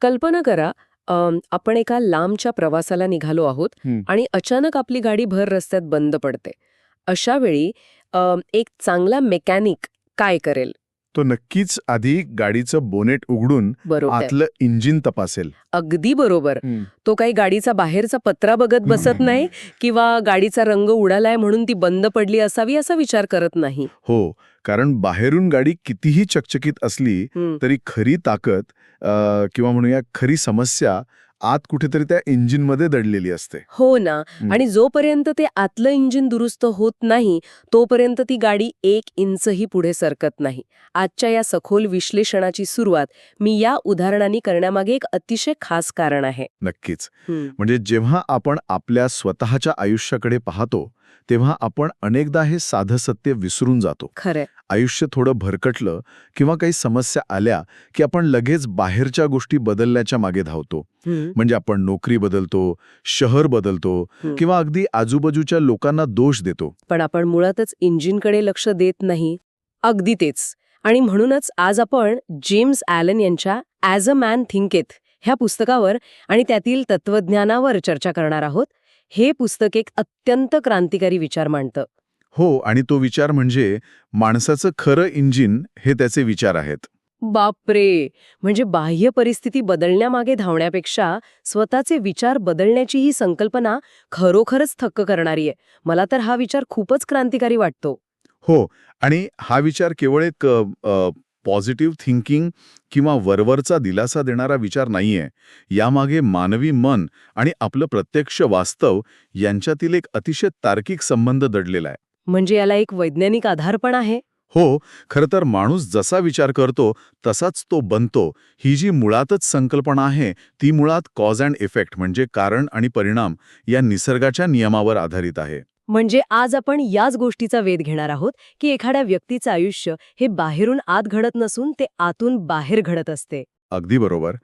कल्पना करा, आपण एका लांबच्या प्रवासाला निघालो आहोत हं. आणि अचानक आपली गाडी भर रस्त्यात बंद पडते. अशा वेळी एक चांगला मेकॅनिक काय करेल? तो नक्कीच आधी गाडीचं बोनेट उघडून बरोबर. आतलं इंजिन तपासेल. अगदी बरोबर. हं. तो काही गाडीचा बाहेरचा पत्रा बघत बसत नाही किंवा गाडीचा रंग उडालाय म्हणून ती बंद पडली असावी असा विचार करत नाही. हो, कारण बाहेरून गाडी कितीही चकचकीत असली हं. तरी खरी ताकद किंवा म्हणूया खरी समस्या आत कुठेतरी त्या इंजिनमध्ये दडलेली असते. हो ना. आणि जोपर्यंत ते आतलं इंजिन दुरुस्त होत नाही तोपर्यंत ती गाडी 1 इंचही पुढे सरकत नाही. आजच्या या सखोल विश्लेषणाची सुरुवात मी या उदाहरणांनी करण्यामागे एक अतिशय खास कारण आहे. नक्कीच. म्हणजे जेव्हा आपण आपल्या स्वतःच्या आयुष्याकडे पाहतो तेव्हा आपण अनेकदा हे साधं सत्य विसरून जातो. खरंय. आयुष्य थोडं भरकटलं किंवा काही समस्या आल्या की आपण लगेच बाहेरच्या गोष्टी बदलण्याच्या मागे धावतो. म्हणजे आपण नोकरी बदलतो, शहर बदलतो किंवा अगदी आजूबाजूच्या लोकांना दोष देतो. पण आपण मुळातच इंजिनकडे लक्ष देत नाही. अगदी तेच. आणि म्हणूनच आज आपण जेम्स ॲलन यांच्या ॲज अ मॅन थिंकेथ ह्या पुस्तकावर आणि त्यातील तत्वज्ञानावर चर्चा करणार आहोत. हे पुस्तक एक अत्यंत क्रांतिकारी विचार मांडतं. हो, आणि तो विचार म्हणजे माणसाचं खरं इंजिन हे त्याचे विचार आहेत. बापरे. म्हणजे बाह्य परिस्थिती बदलण्यामागे धावण्यापेक्षा स्वतःचे विचार बदलण्याची ही संकल्पना खरोखरच थक्क करणारी आहे. मला तर हा विचार खूपच क्रांतिकारी वाटतो. हो, आणि हा विचार केवळ एक पॉझिटिव्ह थिंकिंग किंवा वरवरचा दिलासा देणारा विचार नाहीये. यामागे मानवी मन आणि आपलं प्रत्यक्ष वास्तव यांच्यातील एक अतिशय तार्किक संबंध दडलेला आहे. म्हणजे याला एक वैज्ञानिक आधार पण आहे. हो, खरं तर माणूस जसा विचार करतो तसाच तो बनतो. ही जी मुळातच संकल्पना आहे ती मुळात कॉज अँड इफेक्ट म्हणजे कारण आणि परिणाम या निसर्गाच्या नियमावर आधारित आहे. म्हणजे आज आपण याच गोष्टीचा वेध घेणार आहोत की एखाद्या व्यक्तीचं आयुष्य हे बाहेरून आत घडत नसून ते आतून बाहेर घडत असते. अगदी बरोबर.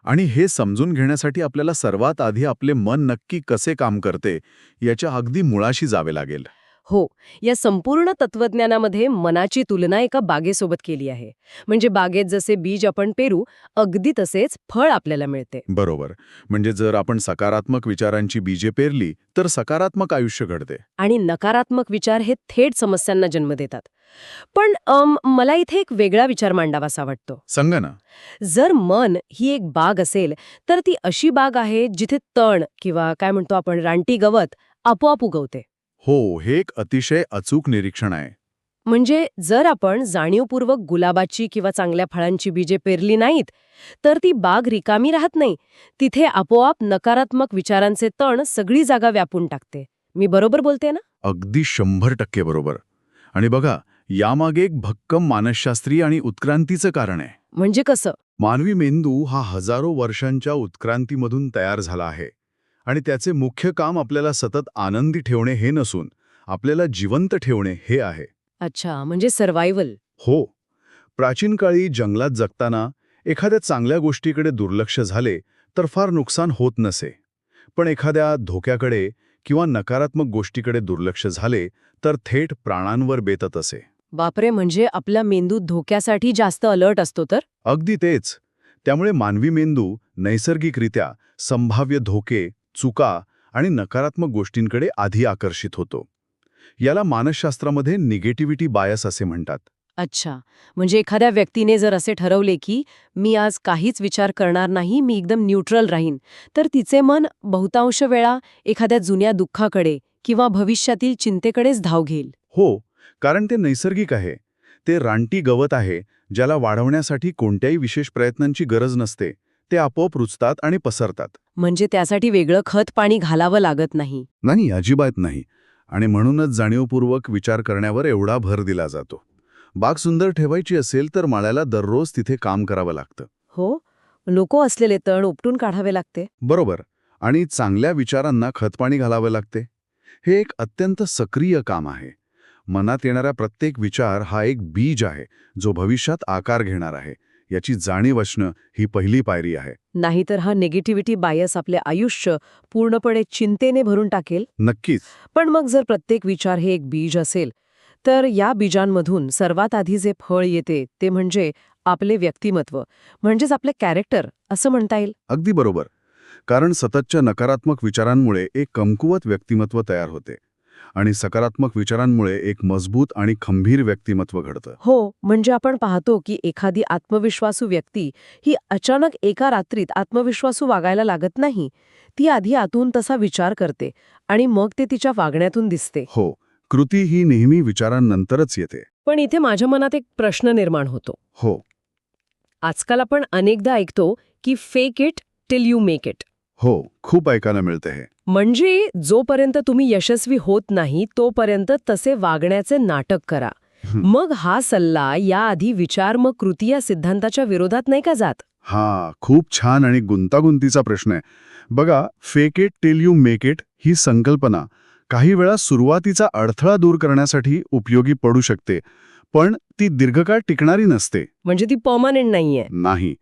आणि हे समजून घेण्यासाठी आपल्याला सर्वात आधी आपले मन नक्की कसे काम करते याच्या अगदी मुळाशी जावे लागेल. हो, या संपूर्ण तत्वज्ञानामध्ये मनाची तुलना एका बागेसोबत केली आहे. म्हणजे बागेत जसे बीज आपण पेरू अगदी तसेच फळ आपल्याला मिळते. बरोबर. म्हणजे जर आपण सकारात्मक विचारांची बीजे पेरली तर सकारात्मक आयुष्य घडते. आणि नकारात्मक विचार हे थेट समस्यांना जन्म देतात. पण मला इथे एक वेगळा विचार मांडावासा वाटतो. सांगा ना. जर मन ही एक बाग असेल तर ती अशी बाग आहे जिथे तण किंवा काय म्हणतो आपण रानटी गवत आपोआप उगवते. हो, हे एक अतिशय अचूक निरीक्षण आहे. म्हणजे जर आपण जाणीवपूर्वक गुलाबाची किंवा चांगल्या फळांची बीजे पेरली नाहीत तर ती बाग रिकामी राहत नाही. तिथे आपोआप नकारात्मक विचारांचे तण सगळी जागा व्यापून टाकते. मी बरोबर बोलते ना? अगदी 100% बरोबर. आणि बघा, यामागे एक भक्कम मानसशास्त्रीय आणि उत्क्रांतीचं कारण आहे. म्हणजे कसं? मानवी मेंदू हा हजारो वर्षांच्या उत्क्रांतीमधून तयार झाला आहे आणि त्याचे मुख्य काम आपल्याला सतत आनंदी ठेवणे हे नसून आपल्याला जिवंत ठेवणे हे आहे. अच्छा, म्हणजे सर्व्हायव्हल. हो, प्राचीन काळी जंगलात जगताना एखाद्या चांगल्या गोष्टीकडे दुर्लक्ष झाले तर फार नुकसान होत नसे. पण एखाद्या धोक्याकडे किंवा नकारात्मक गोष्टीकडे दुर्लक्ष झाले तर थेट प्राणांवर बेतत असे. बापरे. म्हणजे आपला मेंदू धोक्यासाठी जास्त अलर्ट असतो तर? अगदी तेच. त्यामुळे मानवी मेंदू नैसर्गिकरित्या संभाव्य धोके, चुका आणि नकारात्मक गोष्टींकडे आधी आकर्षित होतो. याला मानसशास्त्रामध्ये निगेटिव्हिटी बायस असे म्हणतात. अच्छा, म्हणजे एखाद्या व्यक्तीने जर असे ठरवले की मी आज काहीच विचार करणार नाही, मी एकदम न्यूट्रल राहीन, तर तिचे मन बहुतांश वेळा एखाद्या जुन्या दुःखाकडे किंवा भविष्यातील चिंतेकडेच धाव घेईल. हो, कारण ते नैसर्गिक आहे. ते रानटी गवत आहे ज्याला वाढवण्यासाठी कोणत्याही विशेष प्रयत्नांची गरज नसते. ते आपोआप रुजतात आणि पसरतात. म्हणजे त्यासाठी वेगळं खत पाणी घालावं लागत नाही. नाही, अजिबात नाही. आणि म्हणूनच जाणीवपूर्वक विचार करण्यावर एवढा भर दिला जातो. बाग सुंदर ठेवायची असेल तर माळ्याला दररोज तिथे काम करावं लागतं. हो, लोक असलेले तण उपटून काढावे लागते. बरोबर. आणि चांगल्या विचारांना खतपाणी घालावे लागते. हे एक अत्यंत सक्रिय काम आहे. मनात येणारा प्रत्येक विचार हा एक बीज आहे जो भविष्यात आकार घेणार आहे. याची जाणीव असणं ही पहिली पायरी आहे. नाहीतर हा निगेटिव्हिटी बायस आपले आयुष्य पूर्णपणे चिंतेने भरून टाकेल. नक्कीच. पण मग जर प्रत्येक विचार हे एक बीज असेल तर या बीजांमधून सर्वात आधी जे फळ येते ते म्हणजे आपले व्यक्तिमत्व म्हणजेच आपले कॅरेक्टर असं म्हणता येईल. अगदी बरोबर. कारण सततच्या नकारात्मक विचारांमुळे एक कमकुवत व्यक्तिमत्व तयार होते आणि सकारात्मक विचारांमुळे एक मजबूत आणि खंबीर व्यक्तिमत्व घडतं. हो, म्हणजे आपण पाहतो की एखादी आत्मविश्वासू व्यक्ती ही अचानक एका रात्रीत आत्मविश्वासू वागायला लागत नाही. ती आधी आतून तसा विचार करते आणि मग ते तिच्या वागण्यातून दिसते. हो, कृती ही नेहमी विचारांनंतरच येते. पण इथे माझ्या मनात एक प्रश्न निर्माण होतो. हो, आजकाल आपण अनेकदा ऐकतो की fake it till you make it. हो, खूप ऐकायला मिळते हे. म्हणजे जोपर्यंत तुम्ही यशस्वी होत नाही तोपर्यंत तसे वागण्याचे नाटक करा. मग हा सल्ला याआधी विचार मग कृती या सिद्धांताच्या विरोधात नाही का जात? खूप छान आणि गुंतागुंतीचा प्रश्न आहे. बघा, fake it till you make it ही संकल्पना काही वेळा सुरुवातीचा अडथळा दूर करण्यासाठी उपयोगी पडू शकते, पण ती दीर्घकाळ टिकणारी नसते. म्हणजे ती परमनंट नाहीये. नाही,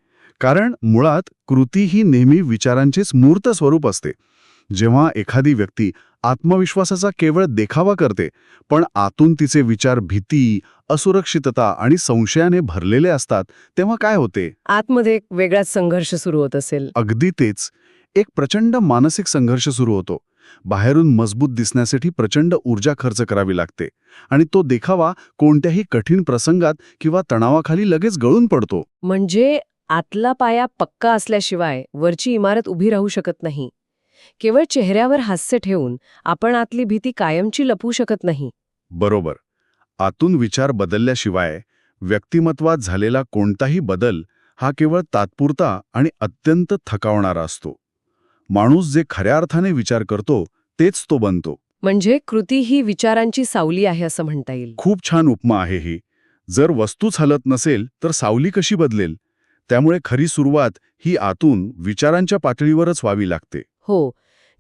कारण मुळात कृती ही नेहमी विचारांचेच मूर्त स्वरूप असते. जेव्हा एखादी व्यक्ती आत्मविश्वासाचा केवळ देखावा करते, पण आतून तिचे विचार भीती, असुरक्षितता आणि संशयाने भरलेले असतात, तेव्हा काय होते? आतमध्ये एक वेगळाच संघर्ष सुरू होत असेल. अगदी तेच. एक प्रचंड मानसिक संघर्ष सुरू होतो. बाहेरून मजबूत दिसण्यासाठी प्रचंड ऊर्जा खर्च करावी लागते आणि तो देखावा कोणत्याही कठीण प्रसंगात किंवा तणावाखाली लगेच गळून पडतो. म्हणजे आतला पाया पक्का असल्याशिवाय वरची इमारत उभी राहू शकत नाही. केवळ चेहऱ्यावर हास्य ठेवून आपण आतली भीती कायमची लपवू शकत नाही. बरोबर. आतून विचार बदलल्याशिवाय व्यक्तिमत्वात झालेला कोणताही बदल हा केवळ तात्पुरता आणि अत्यंत थकावणारा असतो. माणूस जे खऱ्या अर्थाने विचार करतो तेच तो बनतो. म्हणजे कृती ही विचारांची सावली आहे असं म्हणता येईल. खूप छान उपमा आहे ही. जर वस्तूच हलत नसेल तर सावली कशी बदलेल? त्यामुळे खरी सुरुवात ही आतून विचारांच्या पातळीवरच व्हावी लागते. हो,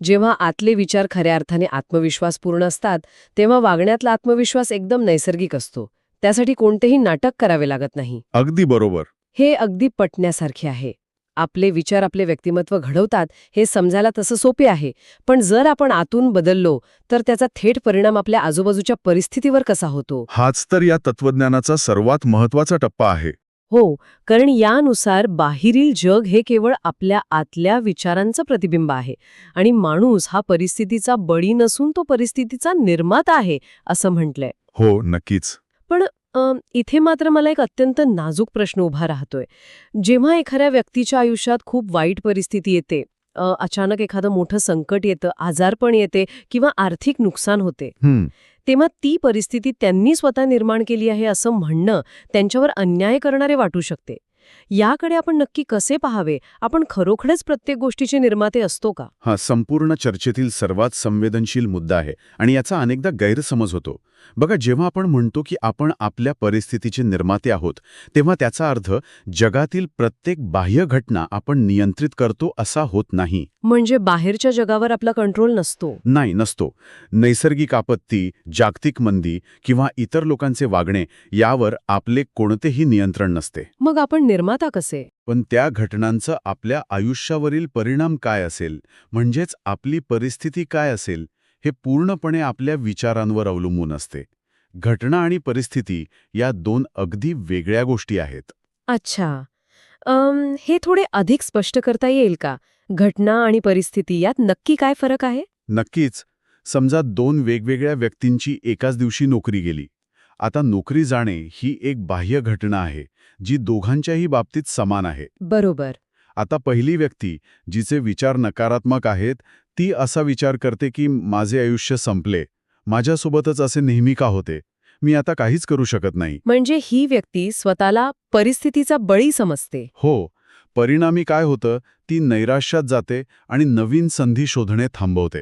जेव्हा आतले विचार खऱ्या अर्थाने आत्मविश्वासपूर्ण असतात तेव्हा वागण्यातला आत्मविश्वास एकदम नैसर्गिक असतो. त्यासाठी कोणतेही नाटक करावे लागत नाही. अगदी बरोबर. हे अगदी पटण्यासारखे आहे. आपले विचार आपले व्यक्तिमत्व घडवतात हे समजायला तसं सोपे आहे, पण जर आपण आतून बदललो तर त्याचा थेट परिणाम आपल्या आजूबाजूच्या परिस्थितीवर कसा होतो? हाच तर या तत्वज्ञानाचा सर्वात महत्वाचा टप्पा आहे. हो, कारण यानुसार बाहेरील जग हे केवळ आपल्या आतल्या विचारांचं प्रतिबिंब आहे आणि माणूस हा परिस्थितीचा बळी नसून तो परिस्थितीचा निर्माता आहे असं म्हटलंय. हो, नक्कीच. पण इथे मात्र मला एक अत्यंत नाजूक प्रश्न उभा राहतोय. जेव्हा एखाद्या व्यक्तीच्या आयुष्यात खूप वाईट परिस्थिती येते, अचानक एखादं मोठं संकट येतं, आजारपण येते किंवा आर्थिक नुकसान होते, तेव्हा ती परिस्थिती त्यांनी स्वतः निर्माण केली आहे असं म्हणणं त्यांच्यावर अन्याय करणारे वाटू शकते. याकडे आपण नक्की कसे पाहावे? आपण खरोखरच प्रत्येक गोष्टीचे निर्माते असतो का? हा संपूर्ण चर्चेतील सर्वात संवेदनशील मुद्दा आहे आणि याचा अनेकदा गैरसमज होतो. बघा, जेव्हा आपण म्हणतो की आपण आपल्या परिस्थितीचे निर्माते आहोत, तेव्हा त्याचा अर्थ जगातील प्रत्येक बाह्य घटना आपण नियंत्रित करतो असा होत नाही. म्हणजे बाहेरच्या जगावर आपला कंट्रोल नसतो? नाही, नसतो. नैसर्गिक आपत्ती, जागतिक मंदी किंवा इतर लोकांचे वागणे यावर आपले कोणतेही नियंत्रण नसते. मग आपण निर्माता कसे? पण त्या घटनांचा आपल्या आयुष्यावरील परिणाम काय असेल, म्हणजेच आपली परिस्थिती काय असेल, हे पूर्णपणे आपल्या विचारांवर अवलंबून असते. घटना आणि परिस्थिती या दोन अगदी वेगळ्या गोष्टी आहेत. अच्छा. हे थोडे अधिक स्पष्ट करता येईल का? घटना आणि परिस्थिती यात नक्की काय फरक आहे? नक्कीच. समजा दोन वेगवेगळ्या व्यक्तींची एकाच दिवशी नोकरी गेली. आता नोकरी जाणे ही एक बाह्य घटना आहे, जी दोघांच्याही बाबतीत समान आहे. बरोबर. आता पहिली व्यक्ती, जिचे विचार नकारात्मक आहेत, ती असा विचार करते की माझे आयुष्य संपले, माझ्यासोबतच असे नेहमी का होते, मी आता काहीच करू शकत नाही. म्हणजे ही व्यक्ती स्वतःला परिस्थितीचा बळी समजते. हो, परिणामी काय होतं, ती नैराश्यात जाते आणि नवीन संधी शोधणे थांबवते.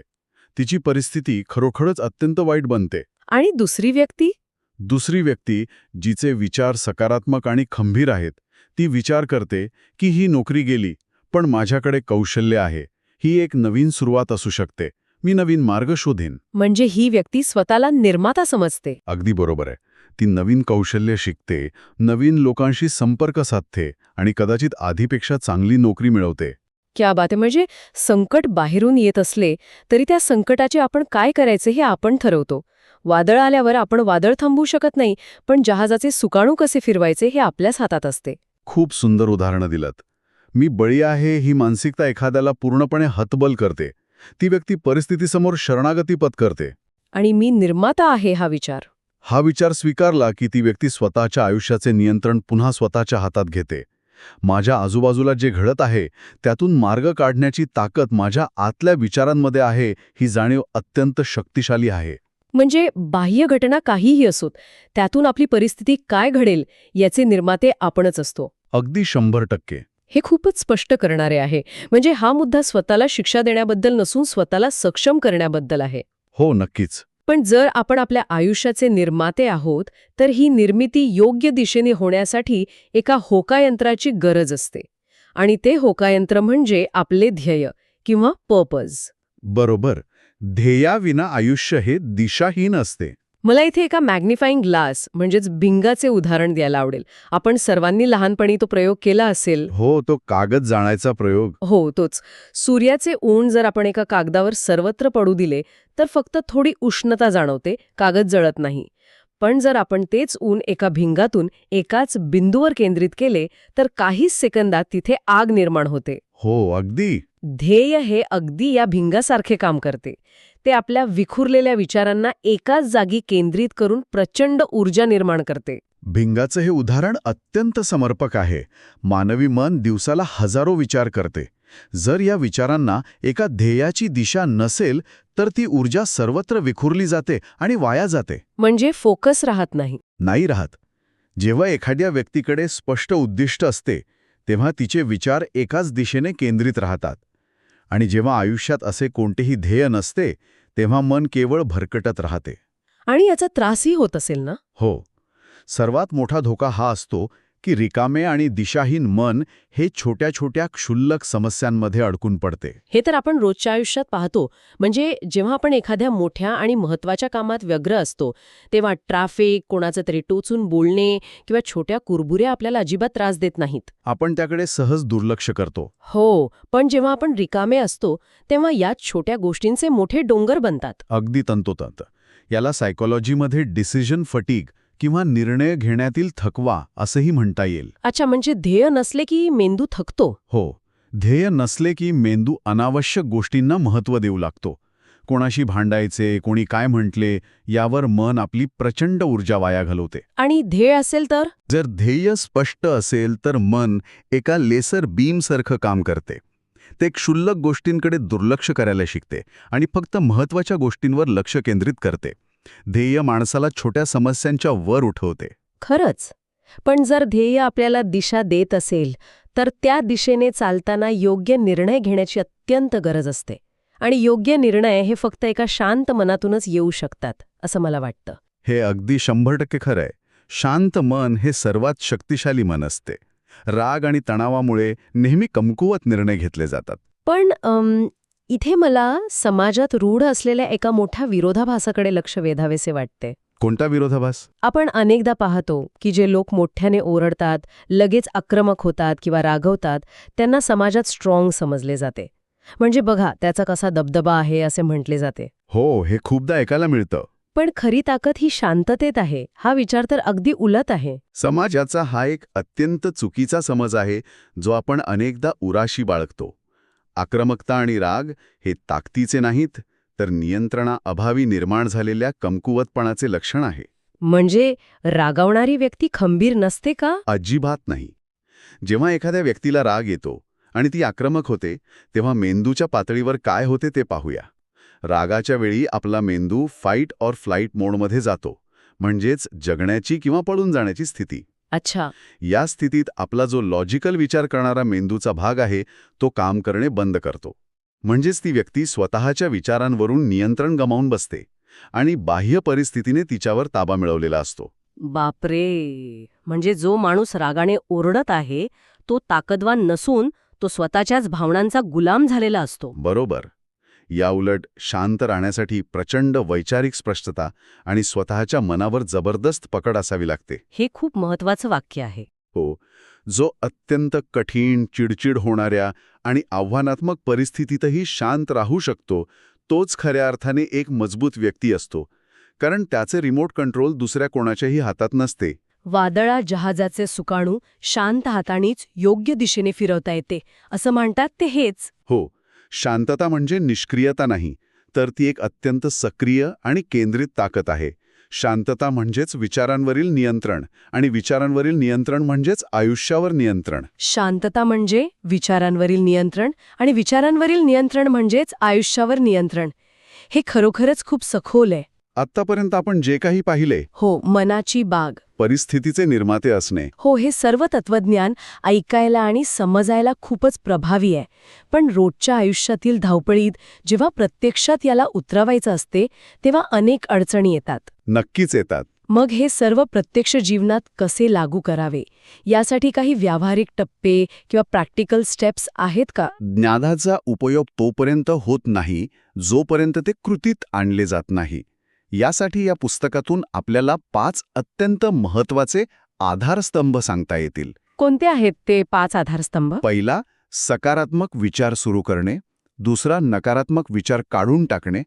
तिची परिस्थिती खरोखरच अत्यंत वाईट बनते. आणि दुसरी व्यक्ती? दुसरी व्यक्ती, जिचे विचार सकारात्मक आणि खंबीर आहेत, ती विचार करते की ही नोकरी गेली, पण माझ्याकडे कौशल्य आहे, ही एक नवीन सुरुवात असू शकते, मी नवीन मार्ग शोधेन. म्हणजे ही व्यक्ती स्वतःला निर्माता समजते. अगदी बरोबर आहे. ती नवीन कौशल्य शिकते, नवीन लोकांशी संपर्क साधते आणि कदाचित आधीपेक्षा चांगली नोकरी मिळवते. क्या बात आहे. म्हणजे संकट बाहेरून येत असले तरी त्या संकटाचे आपण काय करायचे हे आपण ठरवतो. वादळ आल्यावर आपण वादळ थांबवू शकत नाही, पण जहाजाचे सुकाणू कसे फिरवायचे हे आपल्याच हातात असते. खूप सुंदर उदाहरणं दिलं. मी बळी आहे ही मानसिकता एखाद्याला पूर्णपणे हतबल करते. ती व्यक्ती परिस्थितीसमोर शरणागती पत्करते. आणि मी निर्माता आहे हा विचार. हा विचार स्वीकारला की ती व्यक्ती स्वतःच्या आयुष्याचे नियंत्रण पुन्हा स्वतःच्या हातात घेते. माझ्या आजूबाजूला जे घडत आहे त्यातून मार्ग काढण्याची ताकद माझ्या आतल्या विचारांमध्ये आहे ही जाणीव अत्यंत शक्तिशाली आहे. म्हणजे बाह्य घटना काहीही असोत, त्यातून आपली परिस्थिती काय घडेल याचे निर्माते आपणच असतो. अगदी 100%. हे खूपच स्पष्ट करणारे आहे. म्हणजे हा मुद्दा स्वतःला शिक्षा देण्याबद्दल नसून स्वतःला सक्षम करण्याबद्दल आहे. हो, नक्कीच. पण जर आपण आपल्या आयुष्याचे निर्माते आहोत, तर ही निर्मिती योग्य दिशेने होण्यासाठी एका होकायंत्राची गरज असते. आणि ते होकायंत्र म्हणजे आपले ध्येय किंवा पर्पज. बरोबर. ध्येयाविना आयुष्य हे दिशाहीन असते. मला इथे एका मॅग्निफाईंग ग्लास म्हणजेच भिंगाचे उदाहरण द्यायला आवडेल. आपण सर्वांनी लहानपणी तो प्रयोग केला असेल. हो, तो कागद जाळायचा प्रयोग. हो, तोच. सूर्याचे ऊन जर आपण एका कागदावर सर्वत्र पडू दिले तर फक्त थोडी उष्णता जाणवते, कागद जळत नाही. पण जर आपण तेच ऊन एका भिंगातून एकाच बिंदूवर केंद्रित केले तर काहीच सेकंदात तिथे आग निर्माण होते. हो, अगदी. ध्येय हे अगदी या भिंगासारखे काम करते. ते आपल्या विखुरलेल्या विचारांना एकाच जागी केंद्रित करून प्रचंड ऊर्जा निर्माण करते. भिंगाचं हे उदाहरण अत्यंत समर्पक आहे. मानवी मन दिवसाला हजारो विचार करते. जर या विचारांना एका ध्येयाची दिशा नसेल तर ती ऊर्जा सर्वत्र विखुरली जाते आणि वाया जाते. म्हणजे फोकस राहत नाही. नाही राहत. जेव्हा एखाद्या व्यक्तीकडे स्पष्ट उद्दिष्ट असते तेव्हा तिचे विचार एकाच दिशेने केंद्रित राहतात. आणि जेव्हा आयुष्यात असे कोणतेही ध्येय नसते तेव्हा मन केवळ भरकटत राहते. आणि याचा त्रासही होत असेल ना? हो. सर्वात मोठा धोका हा असतो की रिकामे आणि दिशाहीन मन हे छोट्या छोट्या क्षुल्लक समस्यांमध्ये अडकून पडते. हे तर आपण रोजच्या आयुष्यात पाहतो. म्हणजे जेव्हा आपण एखाद्या मोठ्या आणि महत्त्वाच्या कामात व्यग्र असतो तेव्हा ट्रॅफिक, कोणाचं तरी टोचून बोलणे किंवा छोट्या कुरबुऱ्या आपल्याला अजिबात त्रास देत नाहीत. आपण त्याकडे सहज दुर्लक्ष करतो. हो, पण जेव्हा आपण रिकामे असतो तेव्हा यात छोट्या गोष्टींचे मोठे डोंगर बनतात. अगदी तंतोतंत. याला सायकोलॉजीमध्ये डिसिजन फटीग किंवा निर्णय घेण्यातील थकवा असंही म्हणता येईल. अच्छा, म्हणजे ध्येय नसले की मेंदू थकतो. हो. ध्येय नसले की मेंदू अनावश्यक गोष्टींना महत्त्व देऊ लागतो. कोणाशी भांडायचे, कोणी काय म्हटले यावर मन आपली प्रचंड ऊर्जा वाया घालवते. आणि ध्येय असेल तर? जर ध्येय स्पष्ट असेल तर मन एका लेसर बीमसारखं काम करते. ते क्षुल्लक गोष्टींकडे दुर्लक्ष करायला शिकते आणि फक्त महत्त्वाच्या गोष्टींवर लक्ष केंद्रित करते. ध्येय माणसाला छोट्या समस्यांच्या वर उठवते. खरंच. पण जर ध्येय आपल्याला दिशा देत असेल तर त्या दिशेने चालताना योग्य निर्णय घेण्याची अत्यंत गरज असते. आणि योग्य निर्णय हे फक्त एका शांत मनातूनच येऊ शकतात, असं मला वाटतं. हे अगदी 100% खरं आहे. शांत मन हे सर्वात शक्तिशाली मन असते. राग आणि तणावामुळे नेहमी कमकुवत निर्णय घेतले जातात. पण इथे मला समाजात रूढ असलेल्या एका मोठ्या विरोधाभासाकडे लक्ष वेधावेसे वाटते. कोणता विरोधाभास? आपण अनेकदा पाहतो की जे लोक मोठ्याने ओरडतात, लगेच आक्रमक होतात किंवा रागवतात, त्यांना समाजात स्ट्रॉंग समजले जाते. म्हणजे बघा, त्याचा कसा दबदबा आहे असे म्हटले जाते. हो, हे खूपदा ऐकायला मिळतं. पण खरी ताकद ही शांततेत आहे. हा विचार तर अगदी उलट आहे. समाजाचा हा एक अत्यंत चुकीचा समज आहे जो आपण अनेकदा उराशी बाळगतो. आक्रमकता आणि राग हे ताकदीचे नाहीत तर नियंत्रणाअभावी निर्माण झालेल्या कमकुवतपणाचे लक्षण आहे. म्हणजे रागावणारी व्यक्ती खंबीर नसते का? अजिबात नाही. जेव्हा एखाद्या व्यक्तीला राग येतो आणि ती आक्रमक होते तेव्हा मेंदूच्या पातळीवर काय होते ते पाहूया. रागाच्या वेळी आपला मेंदू फाईट ऑर फ्लाईट मोडमध्ये जातो, म्हणजेच जगण्याची किंवा पळून जाण्याची स्थिती. अच्छा. या स्थितीत आपला जो लॉजिकल विचार करणारा मेंदूचा भाग आहे तो काम करणे बंद करतो. म्हणजेच ती व्यक्ती स्वतःच्या विचारांवरून नियंत्रण गमावून बसते आणि बाह्य परिस्थितीने तिच्यावर ताबा मिळवलेला असतो. बापरे. म्हणजे जो माणूस रागाने ओरडत आहे तो ताकदवान नसून तो स्वतःच्याच भावनांचा गुलाम झालेला असतो. बरोबर. याउलट शांत राहण्यासाठी प्रचंड वैचारिक स्पष्टता आणि स्वतःच्या मनावर जबरदस्त पकड असावी लागते. हे खूप महत्वाचं वाक्य आहे. हो. जो अत्यंत कठीण, चिडचिड होणाऱ्या आणि आव्हानात्मक परिस्थितीतही शांत राहू शकतो तोच खऱ्या अर्थाने एक मजबूत व्यक्ती असतो. कारण त्याचे रिमोट कंट्रोल दुसऱ्या कोणाच्याही हातात नसते. वादळा जहाजाचे सुकाणू शांत हातानेच योग्य दिशेने फिरवता येते असं म्हणतात ते हेच. हो, शांतता म्हणजे निष्क्रियता नाही, तर ती एक अत्यंत सक्रिय आणि केंद्रित ताकद आहे. शांतता म्हणजेच विचारांवरील नियंत्रण, आणि विचारांवरील नियंत्रण म्हणजेच आयुष्यावर नियंत्रण. शांतता म्हणजे विचारांवरील नियंत्रण आणि विचारांवरील नियंत्रण म्हणजेच आयुष्यावर नियंत्रण. हे खरोखरच खूप सखोल आहे. आत्तापर्यंत आपण जे काही पाहिले, हो, मनाची बाग. परिस्थितीचे निर्माते असणे, हो, हे सर्व तत्वज्ञान ऐकायला आणि समजायला खूपच प्रभावी आहे. पण रोजच्या आयुष्यातील धावपळीत जेव्हा प्रत्यक्षात याला उतरवायचं असते तेव्हा अनेक अडचणी येतात. नक्कीच येतात. मग हे सर्व प्रत्यक्ष जीवनात कसे लागू करावे यासाठी काही व्यावहारिक टप्पे किंवा प्रॅक्टिकल स्टेप्स आहेत का? ज्ञानाचा उपयोग तोपर्यंत होत नाही जोपर्यंत ते कृतीत आणले जात नाही. यासाठी या पुस्तकातून आपल्याला 5 अत्यंत महत्त्वाचे आधारस्तंभ सांगता येतील. कोणते आहेत ते 5 आधारस्तंभ? पहिला, सकारात्मक विचार सुरू करणे. दुसरा, नकारात्मक विचार काढून टाकणे.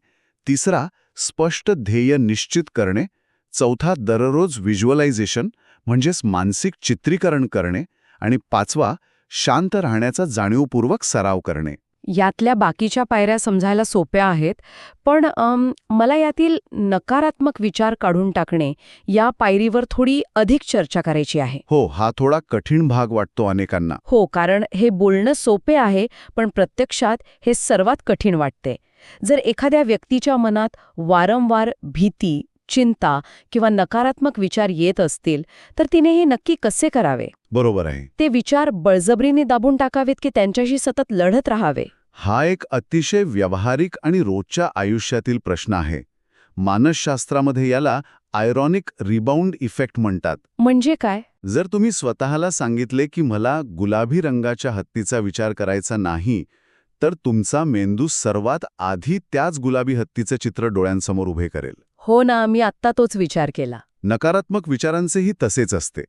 तिसरा, स्पष्ट ध्येय निश्चित करणे. चौथा, दररोज व्हिज्युअलायझेशन म्हणजेच मानसिक चित्रीकरण करणे. आणि 5वा, शांत राहण्याचा जाणीवपूर्वक सराव करणे. यातल्या बाकीच्या पायऱ्या समजायला सोप्या आहेत, पण मला यातील नकारात्मक विचार काढून टाकणे या पायरीवर थोडी अधिक चर्चा करायची आहे. हो, हा थोडा कठीण भाग वाटतो अनेकांना. हो, कारण हे बोलणं सोपे आहे, पण प्रत्यक्षात हे सर्वात कठीण वाटते. जर एखाद्या व्यक्तीच्या मनात वारंवार भीती, चिंता किंवा नकारात्मक विचार येत असतील तर तिने हे नक्की कसे करावे? बरोबर आहे. ते विचार बळजबरीने दाबून टाकावेत की त्यांच्याशी सतत लढत राहावे? हा एक अतिशय व्यावहारिक आणि रोजच्या आयुष्यातील प्रश्न आहे. मानसशास्त्रामध्ये याला आयरॉनिक रिबाउंड इफेक्ट म्हणतात. म्हणजे काय? जर तुम्ही स्वतःला सांगितले की मला गुलाबी रंगाच्या हत्तीचा विचार करायचा नाही, तर तुमचा मेंदू सर्वात आधी त्याच गुलाबी हत्तीचे चित्र डोळ्यांसमोर उभे करेल. हो ना, मी आत्ता तोच विचार केला. नकारात्मक विचारांचेही तसेच असते.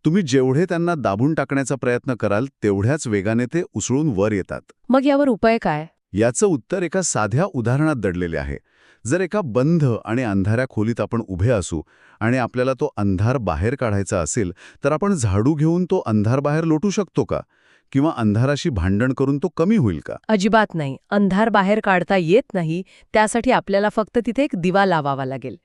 तुम्ही जेवढे त्यांना दाबून टाकण्याचा प्रयत्न कराल तेवढ्याच वेगाने ते उसळून वर येतात. मग यावर उपाय काय? याचं उत्तर एका साध्या उदाहरणात दडलेले आहे. जर एका बंध आणि अंधाऱ्या खोलीत आपण उभे असू आणि आपल्याला तो अंधार बाहेर काढायचा असेल, तर आपण झाडू घेऊन तो अंधार बाहेर लोटू शकतो का? किंवा अंधाराशी भांडण करून तो कमी होईल का? अजिबात नाही. अंधार बाहेर काढता येत नाही. त्यासाठी आपल्याला फक्त तिथे एक दिवा लावावा लागेल.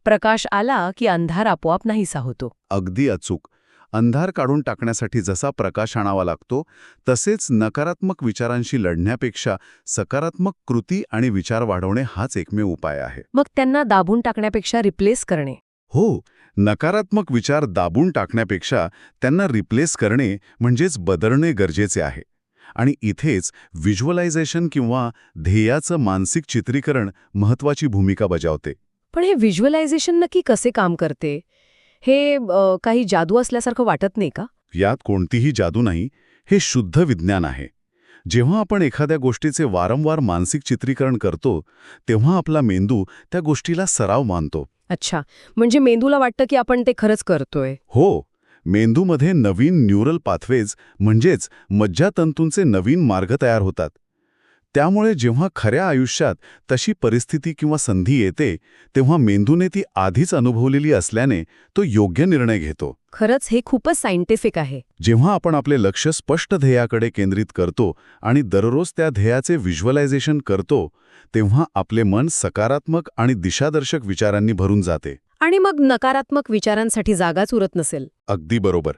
प्रकाश आला की अंधार आपोआप नाहीसा होतो. अगदी अचूक. अंधार काढून टाकण्यासाठी जसा प्रकाश आणावा लागतो, तसेच नकारात्मक विचारांशी लढण्यापेक्षा सकारात्मक कृती आणि विचार वाढवणे हाच एकमेव उपाय आहे. मग त्यांना दाबून टाकण्यापेक्षा रिप्लेस करणे. हो, नकारात्मक विचार दाबून टाकण्यापेक्षा त्यांना रिप्लेस करणे म्हणजेच बदलणे गरजेचे आहे. आणि इथेच व्हिज्युअलायझेशन किंवा ध्येयाचं मानसिक चित्रीकरण महत्त्वाची भूमिका बजावते. पण हे व्हिज्युअलायझेशन नक्की कसे काम करते? हे काही जादू असल्यासारखं वाटत नाही का? यात कोणतीही जादू नाही, हे शुद्ध विज्ञान आहे. जेव्हा आपण एखाद्या गोष्टीचे वारंवार मानसिक चित्रीकरण करतो, तेव्हा आपला मेंदू त्या गोष्टीला सराव मानतो. अच्छा, म्हणजे मेंदूला वाटतं की आपण ते खरंच करतोय. हो, मेंदूमध्ये नवीन न्यूरल पाथवेज म्हणजेच मज्जातंतूंचे नवीन मार्ग तयार होतात. त्यामुळे जेव्हा खऱ्या आयुष्यात तशी परिस्थिती किंवा संधी येते, तेव्हा मेंदूने ती आधीच अनुभवलेली असल्याने तो योग्य निर्णय घेतो. खरंच हे खूपच सायंटिफिक आहे. जेव्हा आपण आपले लक्ष स्पष्ट ध्येयाकडे केंद्रित करतो आणि दररोज त्या ध्येयाचे व्हिज्युअलायझेशन करतो, तेव्हा आपले मन सकारात्मक आणि दिशादर्शक विचारांनी भरून जाते. आणि मग नकारात्मक विचारांसाठी जागाच उरत नसेल. अगदी बरोबर.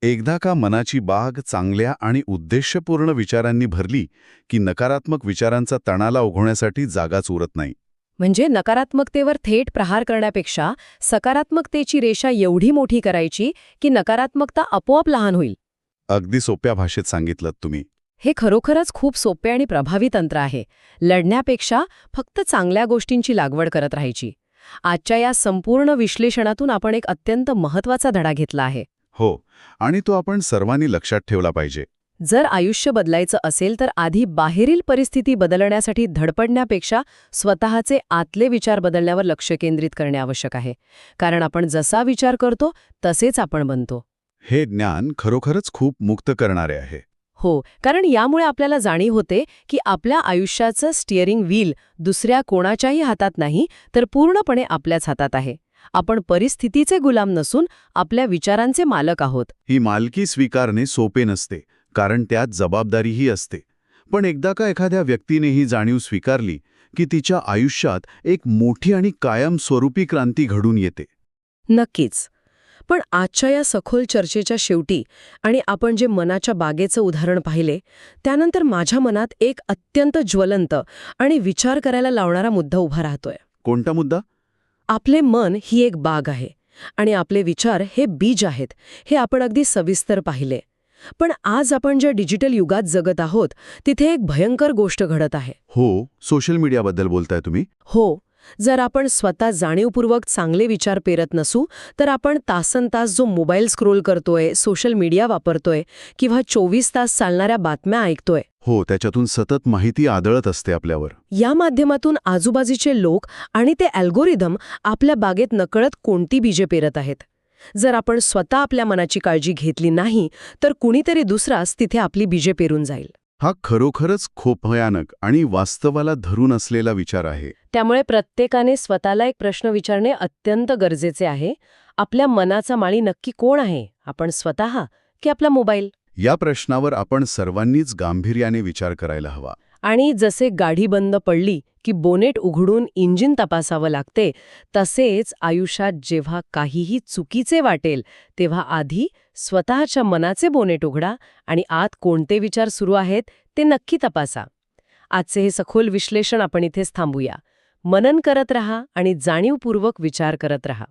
एकदा का मनाची बाग चांगल्या आणि उद्देशपूर्ण विचारांनी भरली की नकारात्मक विचारांचा तणाला ओघवण्यासाठी जागाच उरत नाही. म्हणजे नकारात्मकतेवर थेट प्रहार करण्यापेक्षा सकारात्मकतेची रेषा एवढी मोठी करायची की नकारात्मकता आपोआप लहान होईल. अगदी सोप्या भाषेत सांगितलं तुम्ही. हे खरोखरच खूप सोपे आणि प्रभावी तंत्र आहे. लढण्यापेक्षा फक्त चांगल्या गोष्टींची लागवड करत राहायची. आजच्या या संपूर्ण विश्लेषणातून आपण एक अत्यंत महत्त्वाचा धडा घेतला आहे. हो, आणि तो आपण सर्वांनी लक्षात ठेवला पाहिजे. जर आयुष्य बदलायचं असेल तर आधी बाहेरील परिस्थिती बदलण्यासाठी धडपडण्यापेक्षा स्वतःचे आतले विचार बदलण्यावर लक्ष केंद्रित करणे आवश्यक आहे. कारण आपण जसा विचार करतो तसेच आपण बनतो. हे ज्ञान खरोखरच खूप मुक्त करणारे आहे. हो, कारण यामुळे आपल्याला जाणीव होते की आपल्या आयुष्याचं स्टिअरिंग व्हील दुसऱ्या कोणाच्याही हातात नाही, तर पूर्णपणे आपल्याच हातात आहे. आपण परिस्थितीचे गुलाम नसून आपल्या विचारांचे मालक आहोत. ही मालकी स्वीकारणे सोपे नसते, कारण त्यात जबाबदारीही असते. पण एकदा का एखाद्या व्यक्तीने ही जाणीव स्वीकारली की तिच्या आयुष्यात एक मोठी आणि कायमस्वरूपी क्रांती घडून येते. नक्कीच. पण आजच्या या सखोल चर्चेच्या शेवटी आणि आपण जे मनाच्या बागेचं उदाहरण पाहिले, त्यानंतर माझ्या मनात एक अत्यंत ज्वलंत आणि विचार करायला लावणारा मुद्दा उभा राहतोय. कोणता मुद्दा? आपले मन ही एक बाग आहे आणि आपले विचार हे बीज आहेत, हे आपण अगदी सविस्तर पाहिले. पण आज आपण ज्या डिजिटल युगात जगत आहोत, तिथे एक भयंकर गोष्ट घडत आहे. हो, सोशल मीडियाबद्दल बोलताय तुम्ही? हो, जर आपण स्वतः जाणीवपूर्वक चांगले विचार पेरत नसू, तर आपण तासनतास जो मोबाईल स्क्रोल करतोय, सोशल मीडिया वापरतोय किंवा 24 तास चालणाऱ्या बातम्या ऐकतोय, हो, त्याच्यातून सतत माहिती आदळत असते आपल्यावर. या माध्यमातून आजूबाजूचे लोक आणि ते अल्गोरिदम आपल्या बागेत नकळत कोणती बीजे पेरत आहेत. जर आपण स्वतः आपल्या मनाची काळजी घेतली नाही, तर कुणीतरी दुसराच तिथे आपली बीजे पेरून जाईल. हा खरोखरच खूप भयानक आणि वास्तवाला धरून असलेला विचार आहे. त्यामुळे प्रत्येकाने स्वतःला एक प्रश्न विचारणे अत्यंत गरजेचे आहे. आपल्या मनाचा माळी नक्की कोण आहे? आपण स्वतः की आपला मोबाईल? या प्रश्नावर आपण सर्वांनीच गांभीर्याने विचार करायला हवा. आणि जसे गाडी बंद पडली की बोनेट उघडून इंजिन तपासावं लागते, तसेच आयुष्यात जेव्हा काहीही चुकीचे वाटेल तेव्हा आधी स्वतःच्या मनाचे बोनेट उघडा आणि आत कोणते विचार सुरू आहेत ते नक्की तपासा. आजचे हे सखोल विश्लेषण आपण इथेच थांबूया. मनन करत रहा आणि जाणीवपूर्वक विचार करत रहा.